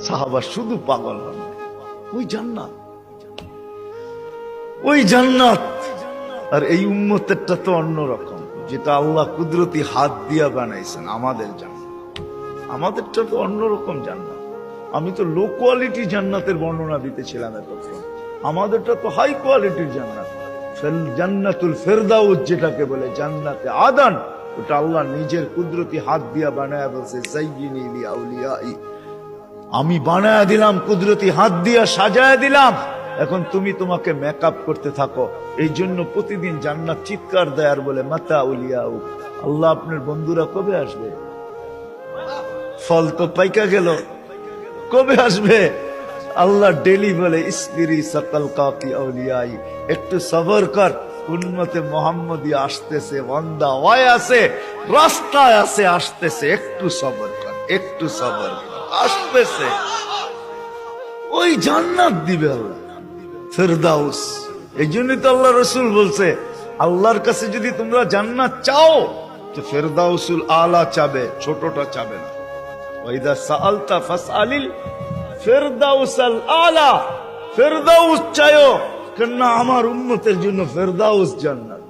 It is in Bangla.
সাহাবা শুধু পাগল হন, ওই জান্নাত, ওই জান্নাত। আর এই উম্মতেরটা তো অন্যরকম, যেটা আল্লাহ কুদরতি হাত দিয়া বানাইছেন আমাদের জান্নাত। আমাদেরটা তো অন্যরকম জান্নাত। আমি তো লো কোয়ালিটি জান্নাতের বর্ণনা দিতেছিলাম এতক্ষণ, আমাদেরটা তো হাই কোয়ালিটির জান্নাত। জান্নাতুল ফেরদাউস যেটাকে বলে, জান্নাতে আদান, ওটা আল্লাহ নিজের কুদরতি হাত দিয়া বানায়া বলছে, যায়্যিনি লিআউলিয়াই, আমি বানায়া দিলাম, কুদরতি হাত দিয়া সাজায়া দিলাম, এখন তুমি তোমাকে মেকআপ করতে থাকো। এই জন্য প্রতিদিন জান্নাত চিৎকার দেয় আর বলে, মাতা উলিয়াউ, আল্লাহ আপনার বন্ধুরা কবে আসবে? ফল তো পাইকা গেল, কবে আসবে? আল্লাহ ডেলি বলে, ইসবিরি সাকাল কাকি আউলিয়াই, একটু সবর কর, উম্মতে মুহাম্মদী আসতেছে, বান্দা ওয়ায় আছে, রাস্তায় আছে, আসতেছে, একটু সবর কর, একটু সবর কর, আসতেছে। ওই জান্নাত দিবে আল্লাহ, ফেরদাউস। এই জন্যই তো আল্লাহ রসুল বলছে, আল্লাহর কাছে যদি তোমরা জান্নাত চাও তো ফেরদাউসুল আলা চাবে, ছোটটা চাবে না। ওয়াইদা সাআলতা ফাসআলিল ফেরদাউসাল আলা, ফেরদাউস চাইও, কেননা আমার উম্মতের জন্য ফেরদাউস জান্নাত।